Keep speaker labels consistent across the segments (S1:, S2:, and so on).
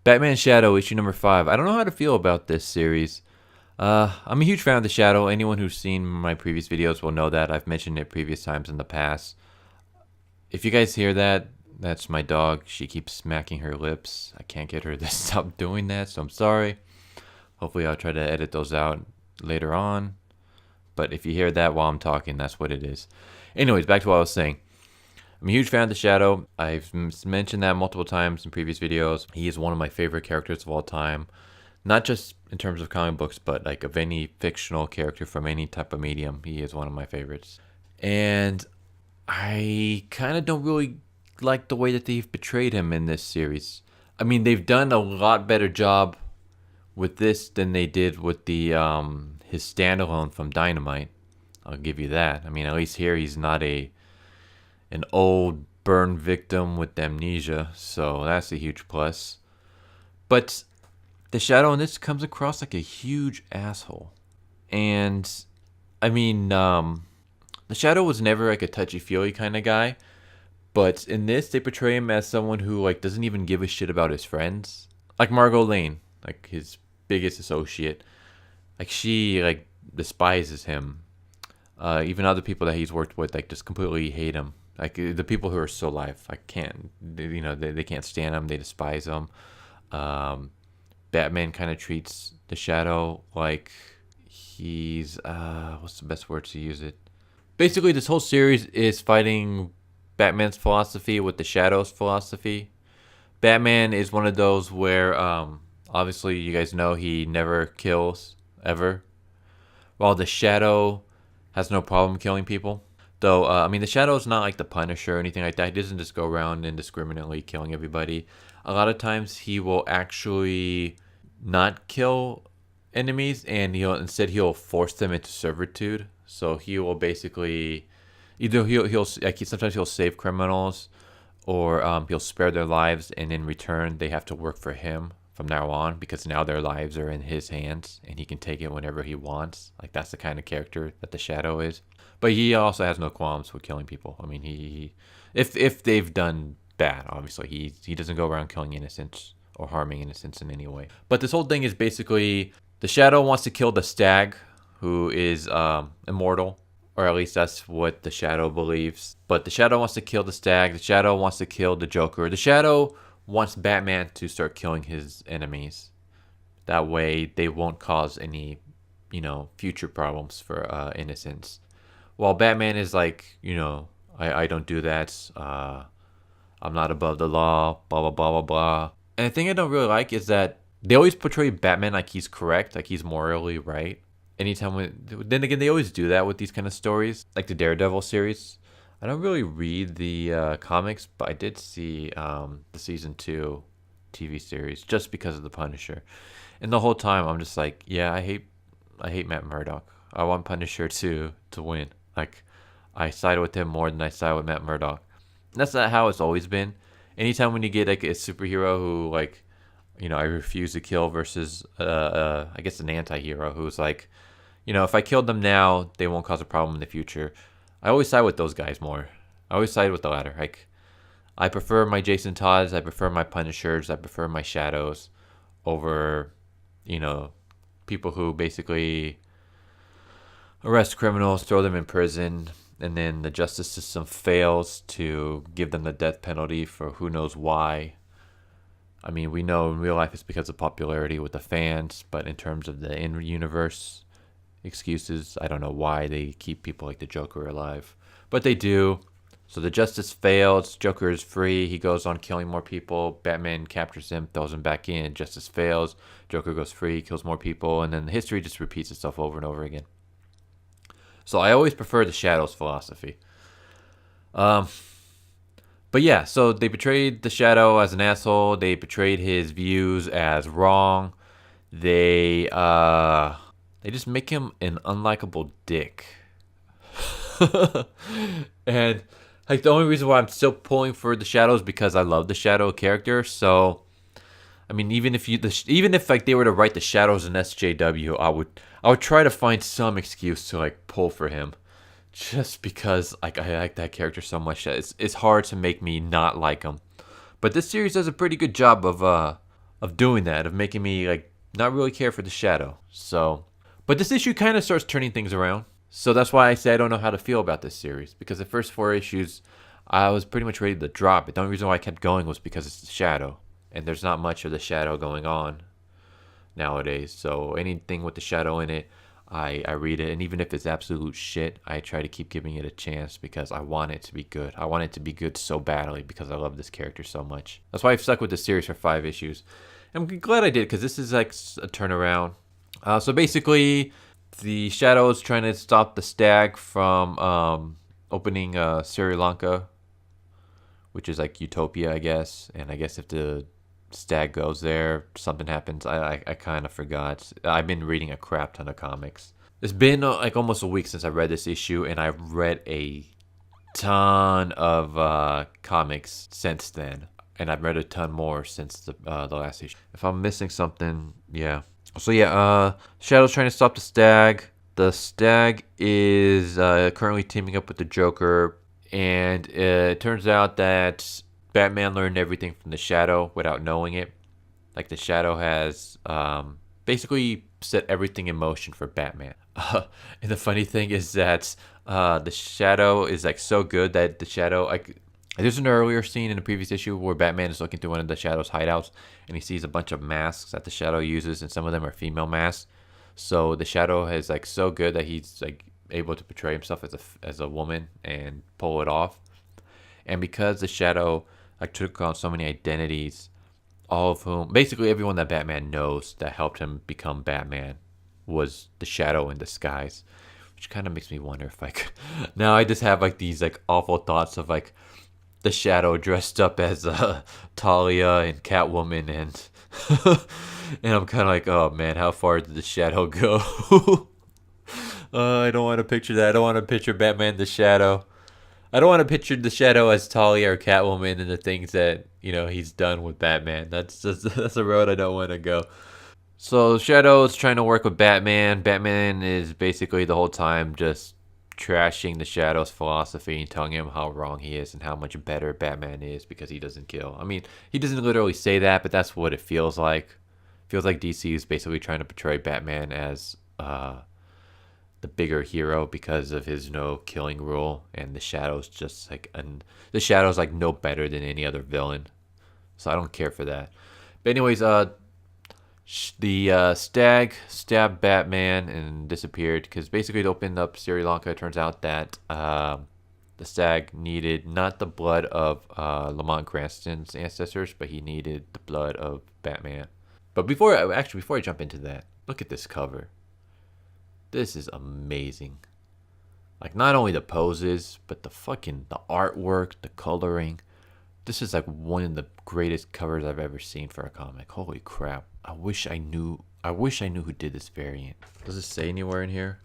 S1: Batman Shadow, issue number 5. I don't know how to feel about this series. I'm a huge fan of the Shadow. Anyone who's seen my previous videos will know that. I've mentioned it previous times in the past. If you guys hear that, that's my dog. She keeps smacking her lips. I can't get her to stop doing that, so I'm sorry. Hopefully I'll try to edit those out later on. But if you hear that while I'm talking, that's what it is. Anyways, back to what I was saying. I'm a huge fan of the Shadow. I've mentioned that multiple times in previous videos. He is one of my favorite characters of all time. Not just in terms of comic books, but like of any fictional character from any type of medium. He is one of my favorites. And I kind of don't really like the way that they've portrayed him in this series. I mean, they've done a lot better job with this than they did with the his standalone from Dynamite. I'll give you that. I mean, at least here he's not an old burn victim with amnesia, so that's a huge plus. But the Shadow in this comes across like a huge asshole. And I mean, the Shadow was never like a touchy-feely kind of guy, but in this they portray him as someone who like doesn't even give a shit about his friends. Like Margo Lane, like his biggest associate. Like she like despises him. Even other people that he's worked with like just completely hate him. Like the people who are still alive, I can't, they can't stand him. They despise him. Batman kind of treats the Shadow like he's what's the best word to use it? Basically, this whole series is fighting Batman's philosophy with the Shadow's philosophy. Batman is one of those where obviously you guys know he never kills ever, while the Shadow has no problem killing people. Though, I mean, the Shadow's not like the Punisher or anything like that. He doesn't just go around indiscriminately killing everybody. A lot of times he will actually not kill enemies, and he'll force them into servitude. So he will basically either sometimes he'll save criminals, or he'll spare their lives, and in return they have to work for him from now on, because now their lives are in his hands and he can take it whenever he wants. Like, that's the kind of character that the Shadow is. But he also has no qualms with killing people. I mean, he if they've done bad, obviously he doesn't go around killing innocents or harming innocents in any way. But this whole thing is basically the Shadow wants to kill the Stag, who is immortal, or at least that's what the Shadow believes. But the Shadow wants to kill the Stag. The Shadow wants to kill the Joker. The Shadow wants Batman to start killing his enemies. That way they won't cause any, future problems for innocents. While Batman is like, I don't do that. I'm not above the law, blah, blah, blah, blah, blah. And the thing I don't really like is that they always portray Batman like he's correct, like he's morally right. Then again, they always do that with these kind of stories, like the Daredevil series. I don't really read the comics, but I did see the season 2 TV series just because of the Punisher. And the whole time I'm just like, yeah, I hate Matt Murdock. I want Punisher to win. Like, I side with him more than I side with Matt Murdock. And that's not how it's always been. Anytime when you get like a superhero who like, I refuse to kill versus I guess an anti-hero who's like, if I killed them now, they won't cause a problem in the future. I always side with those guys more. I always side with the latter. Like, I prefer my Jason Todds, I prefer my Punishers, I prefer my Shadows over, people who basically arrest criminals, throw them in prison, and then the justice system fails to give them the death penalty for who knows why. I mean, we know in real life it's because of popularity with the fans, but in terms of the in-universe excuses, I don't know why they keep people like the Joker alive. But they do. So the justice fails, Joker is free, he goes on killing more people, Batman captures him, throws him back in, justice fails, Joker goes free, kills more people, and then the history just repeats itself over and over again. So I always prefer the Shadow's philosophy. But yeah, so they portrayed the Shadow as an asshole. They portrayed his views as wrong. They just make him an unlikable dick. And like the only reason why I'm still pulling for the Shadow is because I love the Shadow character. So I mean, even if like they were to write the Shadows in SJW, I would try to find some excuse to like pull for him, just because like I like that character so much that it's hard to make me not like him. But this series does a pretty good job of of doing that, of making me like not really care for the Shadow. So, but this issue kind of starts turning things around. So that's why I say I don't know how to feel about this series, because the first 4 issues, I was pretty much ready to drop it. The only reason why I kept going was because it's the Shadow, and there's not much of the Shadow going on nowadays. So anything with the Shadow in it, I read it, and even if it's absolute shit, I try to keep giving it a chance because I want it to be good. I want it to be good so badly because I love this character so much. That's why I've stuck with the series for 5 issues. I'm glad I did because this is like a turnaround. So basically, the Shadow is trying to stop the Stag from opening Sri Lanka, which is like Utopia, I guess. And I guess if the Stag goes there, something happens. I kind of forgot. I've been reading a crap ton of comics. It's been like almost a week since I read this issue, and I've read a ton of comics since then, and I've read a ton more since the last issue. If I'm missing something, yeah. So yeah, Shadow's trying to stop the Stag. The Stag is currently teaming up with the Joker, and it turns out that Batman learned everything from the Shadow without knowing it. Like the Shadow has basically set everything in motion for Batman. And the funny thing is that the Shadow is like so good that the Shadow like there's an earlier scene in the previous issue where Batman is looking through one of the Shadow's hideouts and he sees a bunch of masks that the Shadow uses, and some of them are female masks. So the Shadow is like so good that he's like able to portray himself as a woman and pull it off. And because the Shadow like took on so many identities, all of whom basically everyone that Batman knows that helped him become Batman was the Shadow in disguise, which kind of makes me wonder if like now I just have like these like awful thoughts of like the Shadow dressed up as Talia and Catwoman, and and I'm kind of like, oh man, how far did the Shadow go? I don't want to picture that. I don't want to picture Batman the Shadow. I don't want to picture the Shadow as Talia or Catwoman and the things that he's done with Batman. That's a road I don't want to go. So Shadow is trying to work with Batman. Batman is basically the whole time just trashing the Shadow's philosophy and telling him how wrong he is and how much better Batman is because he doesn't kill. I mean, he doesn't literally say that, but that's what it feels like. It feels like DC is basically trying to portray Batman as the bigger hero because of his no killing rule, and the Shadow's just like the Shadow's like no better than any other villain. So I don't care for that. But anyways, the Stag stabbed Batman and disappeared because basically it opened up Sri Lanka. It turns out that the Stag needed not the blood of Lamont Cranston's ancestors, but he needed the blood of Batman. But before I jump into that, look at this cover. This is amazing. Like not only the poses, but the artwork, the coloring. This is like one of the greatest covers I've ever seen for a comic. Holy crap. I wish I knew who did this variant. Does it say anywhere in here?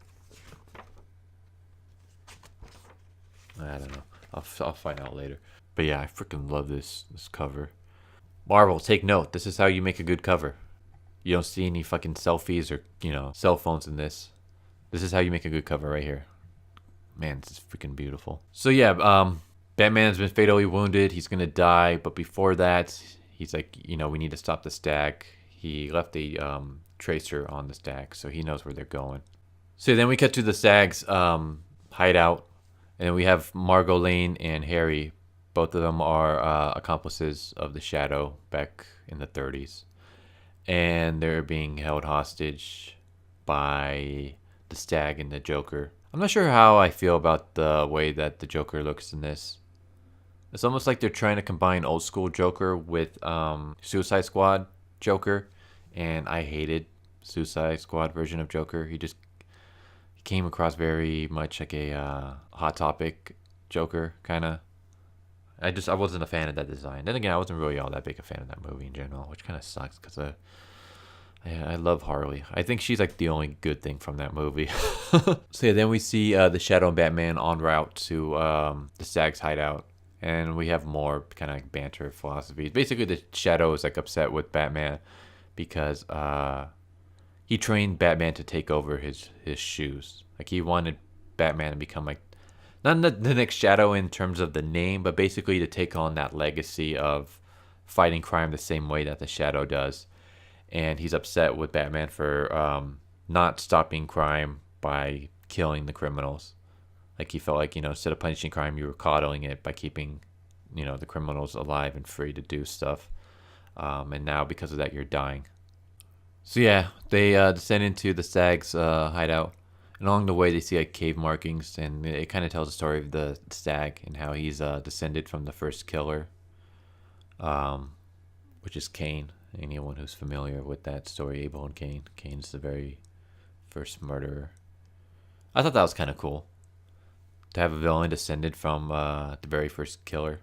S1: I don't know. I'll find out later. But yeah, I freaking love this cover. Marvel, take note. This is how you make a good cover. You don't see any fucking selfies or, cell phones in this. This is how you make a good cover right here. Man, this is freaking beautiful. So yeah, Batman's been fatally wounded. He's gonna die. But before that, he's like, we need to stop the Stag. He left a tracer on the Stag, so he knows where they're going. So then we cut to the Stag's hideout, and we have Margo Lane and Harry. Both of them are accomplices of the Shadow back in the 30s. And they're being held hostage by the Stag and the Joker. I'm not sure how I feel about the way that the Joker looks in this. It's almost like they're trying to combine old school Joker with Suicide Squad Joker, and I hated Suicide Squad version of Joker. He came across very much like a Hot Topic Joker kind of. I wasn't a fan of that design. Then again, I wasn't really all that big a fan of that movie in general, which kind of sucks because I love Harley. I think she's like the only good thing from that movie. So yeah, then we see the Shadow and Batman en route to the Stag's hideout, and we have more kind of like banter philosophy. Basically, the Shadow is like upset with Batman because he trained Batman to take over his shoes. Like he wanted Batman to become like not the next Shadow in terms of the name, but basically to take on that legacy of fighting crime the same way that the Shadow does, and he's upset with Batman for not stopping crime by killing the criminals. Like he felt like, instead of punishing crime, you were coddling it by keeping, the criminals alive and free to do stuff. And now because of that, you're dying. So yeah, they descend into the Stag's hideout. And along the way, they see like cave markings, and it kind of tells the story of the Stag and how he's descended from the first killer, which is Cain. Anyone who's familiar with that story, Abel and Cain. Cain's the very first murderer. I thought that was kind of cool to have a villain descended from the very first killer.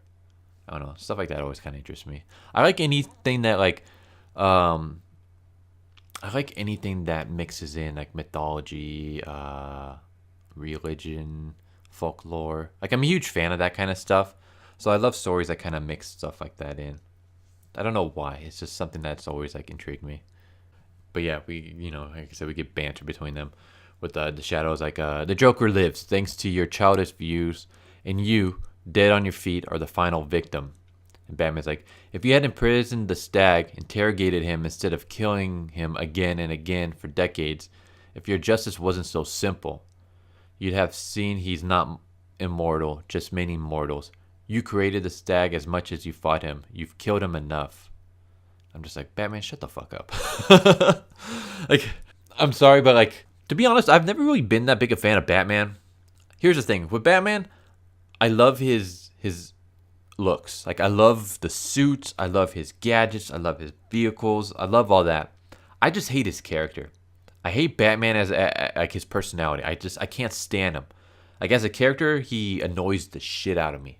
S1: I don't know, stuff like that always kind of interests me. I like anything that I like anything that mixes in like mythology, religion, folklore. Like I'm a huge fan of that kind of stuff. So I love stories that kind of mix stuff like that in. I don't know why. It's just something that's always like intrigued me. But yeah, we like I said, we get banter between them with the Shadows. Like the Joker lives thanks to your childish views, and you, dead on your feet, are the final victim. And Batman's like, if you had imprisoned the Stag, interrogated him instead of killing him again and again for decades, if your justice wasn't so simple, you'd have seen he's not immortal, just many mortals. You created the Stag as much as you fought him. You've killed him enough. I'm just like, Batman, shut the fuck up. Like, I'm sorry, but like, to be honest, I've never really been that big a fan of Batman. Here's the thing. With Batman, I love his looks. Like, I love the suits. I love his gadgets. I love his vehicles. I love all that. I just hate his character. I hate Batman as like his personality. I can't stand him. Like, as a character, he annoys the shit out of me.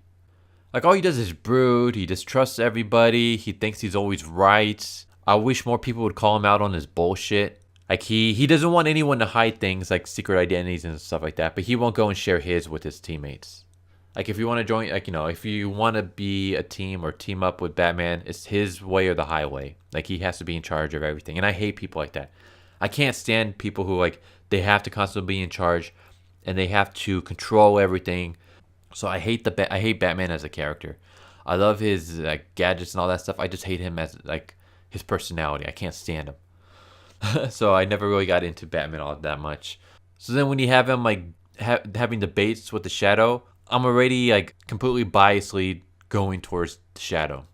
S1: Like, all he does is brood. He distrusts everybody. He thinks he's always right. I wish more people would call him out on his bullshit. Like, he doesn't want anyone to hide things like secret identities and stuff like that, but he won't go and share his with his teammates. Like, if you want to join, like, if you want to be a team or team up with Batman, it's his way or the highway. Like, he has to be in charge of everything. And I hate people like that. I can't stand people who, like, they have to constantly be in charge and they have to control everything. So I hate Batman as a character. I love his like gadgets and all that stuff. I just hate him as like his personality. I can't stand him. So I never really got into Batman all that much. So then when you have him like having debates with the Shadow, I'm already like completely biasedly going towards the Shadow.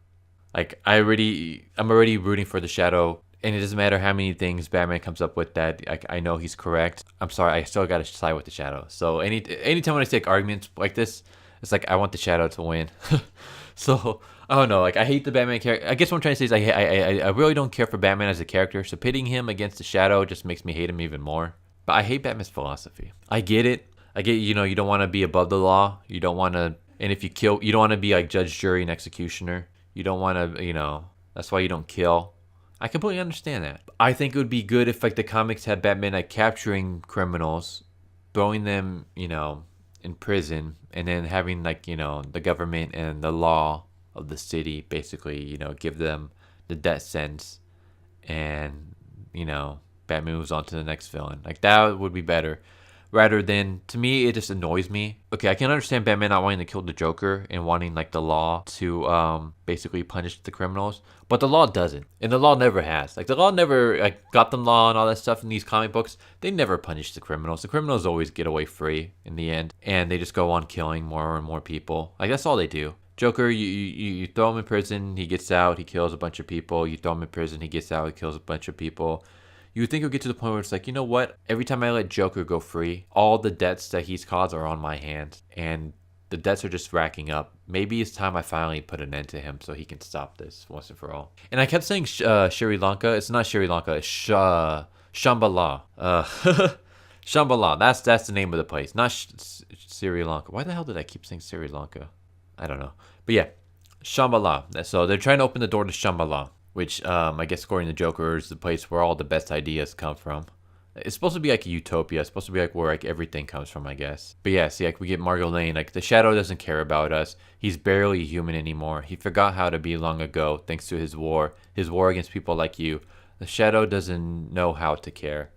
S1: Like I'm already rooting for the Shadow. And it doesn't matter how many things Batman comes up with that I know he's correct. I'm sorry, I still got to side with the Shadow. So anytime when I take arguments like this, it's like I want the Shadow to win. So I don't know. Like I hate the Batman character. I guess what I'm trying to say is I really don't care for Batman as a character. So pitting him against the Shadow just makes me hate him even more. But I hate Batman's philosophy. I get it. You don't want to be above the law. You don't want to. And if you kill, you don't want to be like judge, jury, and executioner. You don't want to. That's why you don't kill. I completely understand that. I think it would be good if like the comics had Batman like capturing criminals, throwing them, in prison, and then having like, the government and the law of the city basically, give them the death sentence, and, Batman moves on to the next villain. Like that would be better. Rather than, to me, it just annoys me. Okay, I can understand Batman not wanting to kill the Joker and wanting like the law to basically punish the criminals, but the law doesn't, and the law never has. Like the law never like Gotham law and all that stuff in these comic books. They never punish the criminals. The criminals always get away free in the end, and they just go on killing more and more people. Like that's all they do. Joker, you throw him in prison, he gets out, he kills a bunch of people. You throw him in prison, he gets out, he kills a bunch of people. You would think it would get to the point where it's like, you know what? Every time I let Joker go free, all the debts that he's caused are on my hands. And the debts are just racking up. Maybe it's time I finally put an end to him so he can stop this once and for all. And I kept saying Sri Lanka. It's not Sri Lanka. It's Shambhala. Shambhala. That's the name of the place. Not Sri Lanka. Why the hell did I keep saying Sri Lanka? I don't know. But yeah, Shambhala. So they're trying to open the door to Shambhala, which I guess according to Joker is the place where all the best ideas come from. It's supposed to be like a utopia. It's supposed to be like where like everything comes from, I guess. But yeah, see, like we get Margo Lane. Like the Shadow doesn't care about us. He's barely human anymore. He forgot how to be long ago thanks to his war against people like you. The Shadow doesn't know how to care.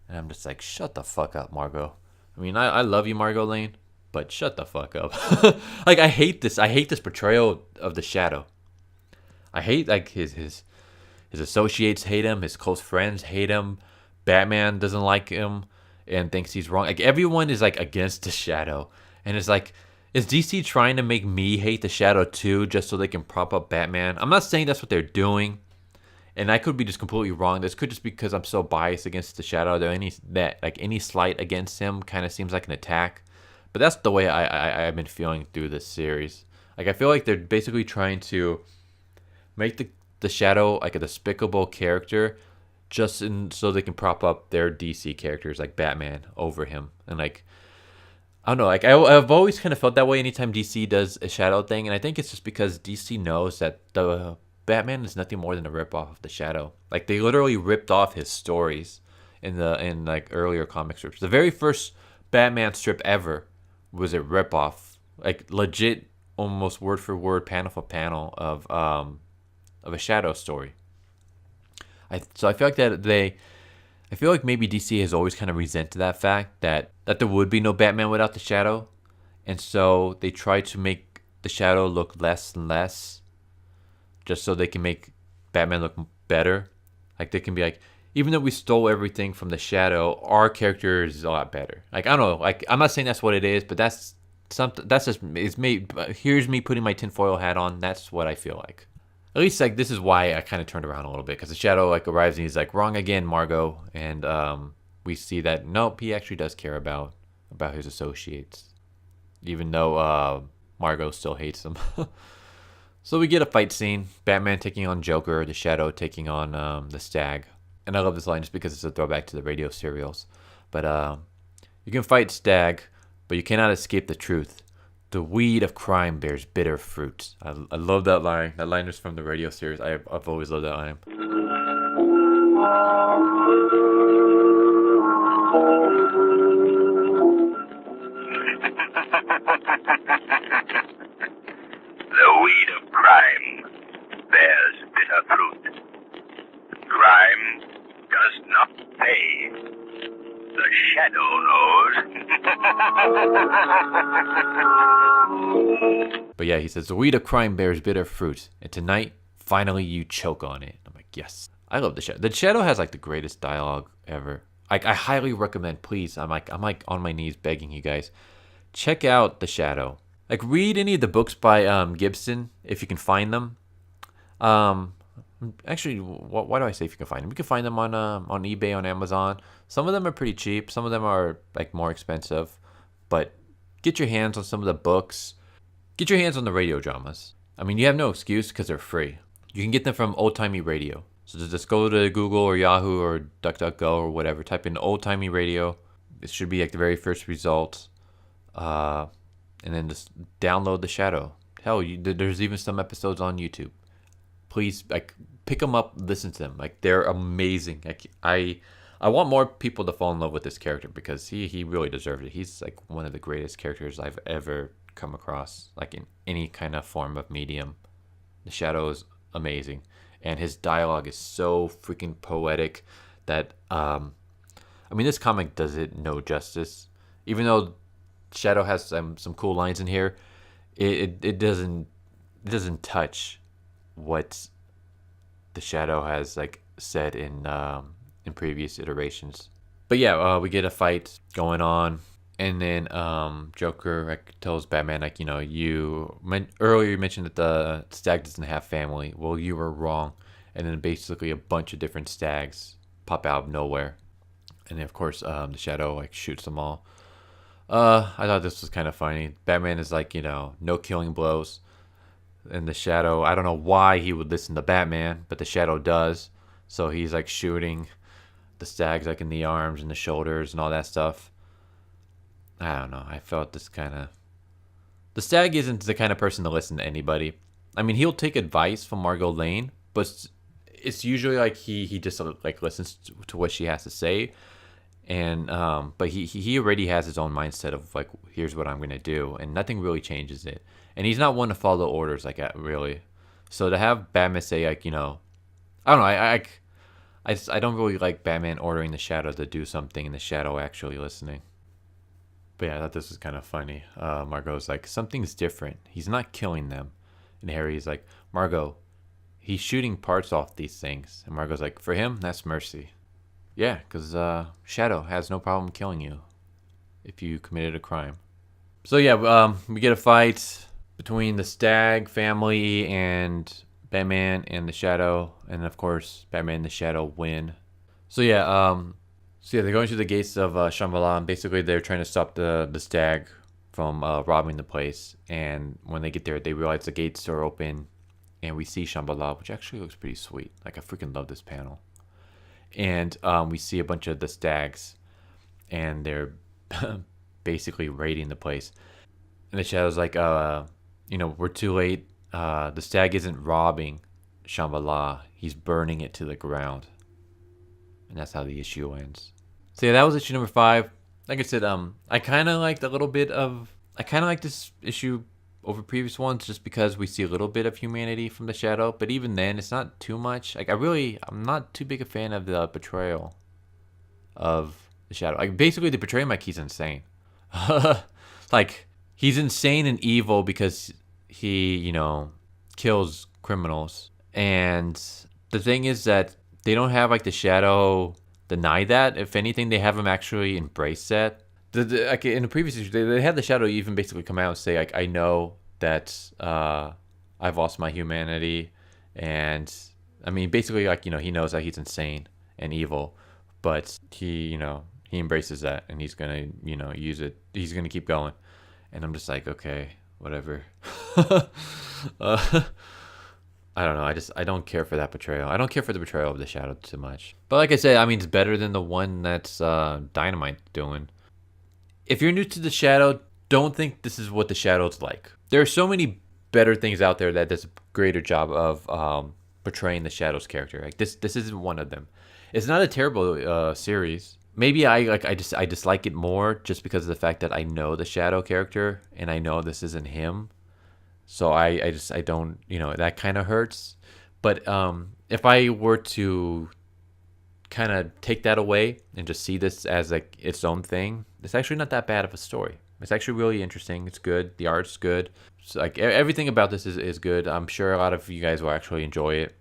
S1: And I'm just like, shut the fuck up, Margo. I mean, I love you, Margo Lane, but shut the fuck up. Like I hate this. I hate this portrayal of the Shadow. I hate like his associates hate him, his close friends hate him, Batman doesn't like him and thinks he's wrong. Like everyone is like against the Shadow, and it's like, is DC trying to make me hate the Shadow too, just so they can prop up Batman? I'm not saying that's what they're doing, and I could be just completely wrong. This could just be because I'm so biased against the Shadow that any slight against him kind of seems like an attack. But that's the way I've been feeling through this series. Like I feel like they're basically trying to make the Shadow like a despicable character, so they can prop up their DC characters like Batman over him. And like, I don't know, like I've always kind of felt that way anytime DC does a Shadow thing, and I think it's just because DC knows that the Batman is nothing more than a ripoff of the Shadow. Like they literally ripped off his stories in like earlier comic strips. The very first Batman strip ever was a ripoff, like legit, almost word for word, panel for panel of a Shadow story. So I feel like I feel like maybe DC has always kind of resented that fact that there would be no Batman without the Shadow, and so they try to make the Shadow look less and less, just so they can make Batman look better. Like they can be like, even though we stole everything from the Shadow, our character is a lot better. Like I don't know, like I'm not saying that's what it is, but that's something. That's just it's me. Here's me putting my tinfoil hat on. That's what I feel like. At least like this is why I kind of turned around a little bit, because the Shadow like arrives and he's like, wrong again, Margo, and we see that nope, he actually does care about his associates, even though Margo still hates him. So we get a fight scene: Batman taking on Joker, the Shadow taking on the Stag, and I love this line just because it's a throwback to the radio serials. But you can fight Stag, but you cannot escape the truth. The weed of crime bears bitter fruit. I love that line. That line is from the radio series. I've always loved that line.
S2: The weed of crime bears bitter fruit. Crime does not pay. The Shadow knows.
S1: But yeah, he says, the weed of crime bears bitter fruit, and tonight, finally you choke on it. I'm like, yes. I love the Shadow. The Shadow has like the greatest dialogue ever. Like, I highly recommend, please. I'm like on my knees begging you guys, check out the Shadow. Like, read any of the books by Gibson if you can find them. Actually, why do I say if you can find them? You can find them on eBay, on Amazon. Some of them are pretty cheap. Some of them are like more expensive. But get your hands on some of the books. Get your hands on the radio dramas. I mean, you have no excuse because they're free. You can get them from Old Timey Radio. So just go to Google or Yahoo or DuckDuckGo or whatever. Type in Old Timey Radio. It should be like the very first result. And then just download the Shadow. Hell, there's even some episodes on YouTube. Please, like, pick them up, listen to them. Like, they're amazing. Like, I want more people to fall in love with this character because he really deserves it. He's like one of the greatest characters I've ever come across, like in any kind of form of medium. The Shadow is amazing, and his dialogue is so freaking poetic that I mean, this comic does it no justice. Even though Shadow has some cool lines in here, it doesn't touch what the Shadow has like said in previous iterations. But yeah, we get a fight going on, and then Joker like tells Batman, like, you know, earlier you mentioned that the Stag doesn't have family. Well, you were wrong. And then basically a bunch of different stags pop out of nowhere, and then of course the Shadow like shoots them all. I thought this was kind of funny. Batman is like, you know, no killing blows. And the Shadow, I don't know why he would listen to Batman, but the Shadow does. So he's like shooting the stags like in the arms and the shoulders and all that stuff. I don't know. I felt this kind of... The Stag isn't the kind of person to listen to anybody. I mean, he'll take advice from Margot Lane, but it's usually like he just like listens to what she has to say. And but he already has his own mindset of like, here's what I'm gonna do, and nothing really changes it. And he's not one to follow orders like that, really. So to have Batman say like, you know, I don't know, I don't really like Batman ordering the Shadow to do something and the Shadow actually listening. But yeah, I thought this was kind of funny. Margot's like, something's different. He's not killing them. And Harry's like, Margot, he's shooting parts off these things. And Margo's like, for him, that's mercy. Yeah, because Shadow has no problem killing you if you committed a crime. So yeah, we get a fight between the Stag family and Batman and the Shadow, and of course, Batman and the Shadow win. So yeah, they're going through the gates of Shambhala, and basically they're trying to stop the Stag from robbing the place. And when they get there, they realize the gates are open, and we see Shambhala, which actually looks pretty sweet. Like, I freaking love this panel. And we see a bunch of the Stags, and they're basically raiding the place. And the Shadow's like, we're too late. The Stag isn't robbing Shambhala, he's burning it to the ground. And that's how the issue ends. So yeah, that was issue number 5. Like I said, I kind of liked this issue over previous ones just because we see a little bit of humanity from the Shadow. But even then, it's not too much. Like, I'm not too big a fan of the portrayal of the Shadow. Like, basically, they portray him like he's insane. Like, he's insane and evil because he, kills criminals. And the thing is that they don't have, like, the Shadow deny that. If anything, they have him actually embrace that. Like, in the previous issue, they had the Shadow even basically come out and say, like, I know that I've lost my humanity. And, I mean, basically, like, he knows that he's insane and evil. But he embraces that, and he's going to, use it. He's going to keep going. And I'm just like, okay, whatever. I don't know. I don't care for that portrayal. I don't care for the portrayal of the Shadow too much. But like I said, I mean, it's better than the one that's Dynamite doing. If you're new to the Shadow, don't think this is what the Shadow's like. There are so many better things out there that does a greater job of portraying the Shadow's character. Like this isn't one of them. It's not a terrible series. Maybe I dislike it more just because of the fact that I know the Shadow character and I know this isn't him. So I don't, that kind of hurts. But if I were to kind of take that away and just see this as like its own thing, it's actually not that bad of a story. It's actually really interesting. It's good. The art's good. So, like, everything about this is good. I'm sure a lot of you guys will actually enjoy it.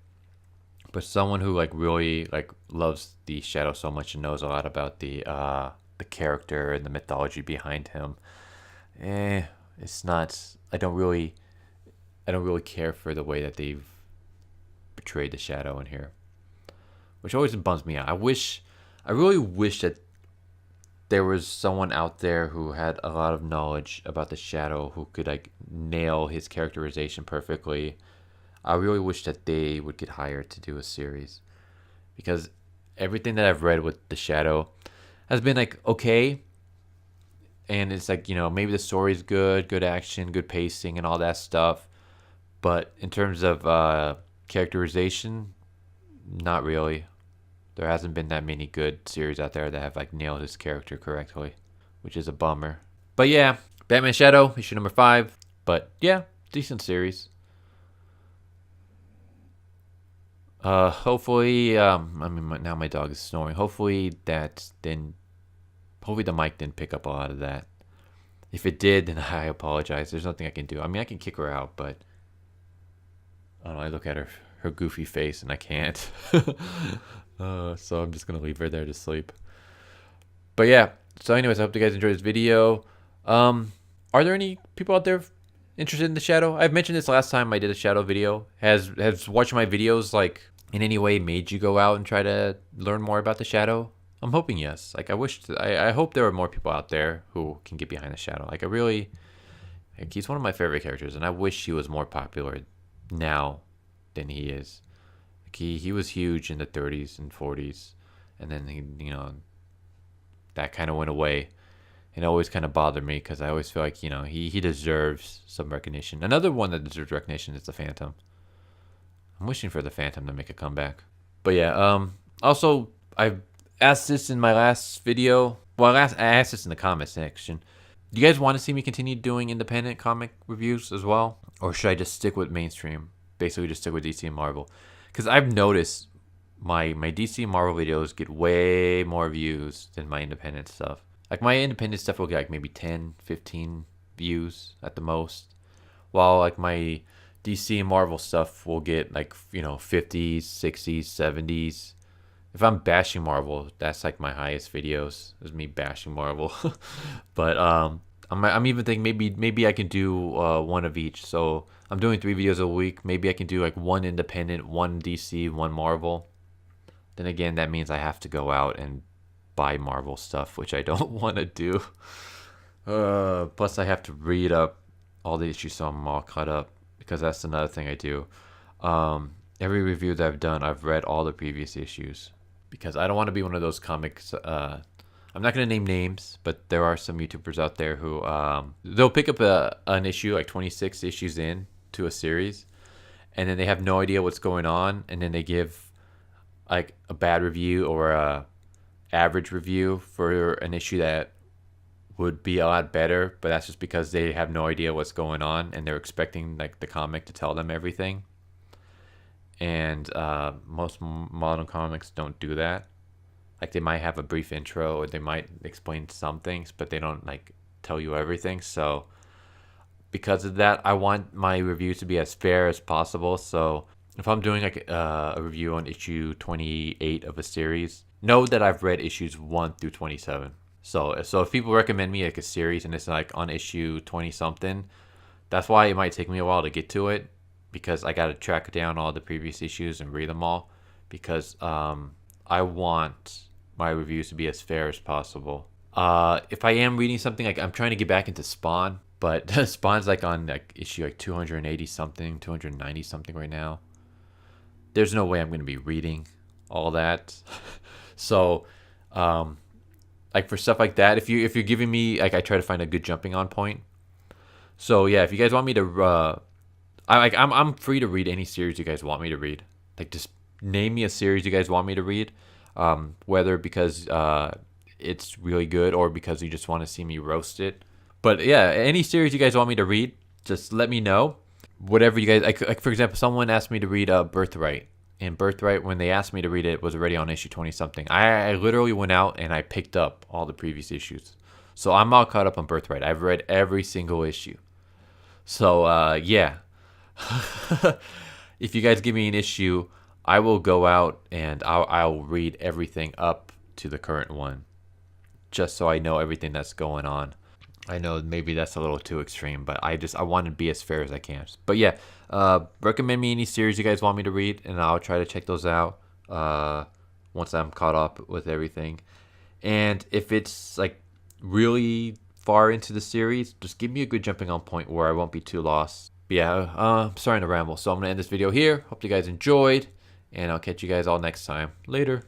S1: But someone who like really like loves the Shadow so much and knows a lot about the character and the mythology behind him, it's not. I don't really care for the way that they've portrayed the Shadow in here, which always bums me out. I really wish that there was someone out there who had a lot of knowledge about the Shadow who could like nail his characterization perfectly. I really wish that they would get hired to do a series, because everything that I've read with the Shadow has been like okay, and it's like, maybe the story's good action, good pacing, and all that stuff. But in terms of characterization, not really. There hasn't been that many good series out there that have like nailed his character correctly, which is a bummer. But yeah, Batman Shadow, issue number 5. But yeah, decent series. Hopefully, now my dog is snoring. Hopefully the mic didn't pick up a lot of that. If it did, then I apologize. There's nothing I can do. I mean, I can kick her out, but I don't know, I look at her goofy face and I can't. So I'm just gonna leave her there to sleep. But yeah, so anyways, I hope you guys enjoyed this video. Are there any people out there interested in the Shadow? I've mentioned this last time I did a Shadow video. Has watching my videos like in any way made you go out and try to learn more about the Shadow? I'm hoping yes. Like I hope there are more people out there who can get behind the Shadow. Like he's one of my favorite characters, and I wish he was more popular now than he is. Like he was huge in the 30s and 40s, and then that kind of went away. It always kind of bothered me because I always feel like he deserves some recognition. Another one that deserves recognition is the Phantom. I'm wishing for the Phantom to make a comeback. But yeah, also I've asked this in my last video. Well, I asked this in the comments section. Do you guys want to see me continue doing independent comic reviews as well, or should I just stick with mainstream? Basically, just stick with DC and Marvel, because I've noticed my DC and Marvel videos get way more views than my independent stuff. Like my independent stuff will get like maybe 10, 15 views at the most, while like my DC and Marvel stuff will get like 50s, 60s, 70s. If I'm bashing Marvel, that's like my highest videos is me bashing Marvel. But I'm even thinking maybe I can do one of each. So I'm doing 3 videos a week. Maybe I can do like one independent, one DC, one Marvel. Then again, that means I have to go out and buy Marvel stuff, which I don't want to do. Plus, I have to read up all the issues so I'm all caught up because that's another thing I do. Every review that I've done, I've read all the previous issues because I don't want to be one of those comics. I'm not going to name names, but there are some YouTubers out there who they'll pick up an issue like 26 issues in to a series, and then they have no idea what's going on, and then they give like a bad review or a average review for an issue that would be a lot better, but that's just because they have no idea what's going on and they're expecting like the comic to tell them everything. And most modern comics don't do that. Like they might have a brief intro or they might explain some things, but they don't like tell you everything. So because of that, I want my reviews to be as fair as possible. So if I'm doing like a review on issue 28 of a series, know that I've read issues 1 through 27. So if people recommend me like a series and it's like on issue 20 something, that's why it might take me a while to get to it because I got to track down all the previous issues and read them all because I want my reviews to be as fair as possible. If I am reading something, like I'm trying to get back into Spawn, but Spawn's like on like issue like 280 something, 290 something right now. There's no way I'm going to be reading all that. So like for stuff like that, if you're giving me like I try to find a good jumping on point. So yeah, if you guys want me to I'm free to read any series you guys want me to read. Like just name me a series you guys want me to read. Whether because it's really good or because you just want to see me roast it. But yeah, any series you guys want me to read, just let me know. Whatever you guys like for example, someone asked me to read Birthright. And Birthright, when they asked me to read it, was already on issue 20 something. I literally went out and I picked up all the previous issues. So I'm all caught up on Birthright. I've read every single issue. So yeah. If you guys give me an issue, I will go out and I'll read everything up to the current one. Just so I know everything that's going on. I know maybe that's a little too extreme, but I want to be as fair as I can. But yeah, recommend me any series you guys want me to read, and I'll try to check those out once I'm caught up with everything. And if it's like really far into the series, just give me a good jumping on point where I won't be too lost. But yeah, I'm starting to ramble, so I'm going to end this video here. Hope you guys enjoyed, and I'll catch you guys all next time. Later.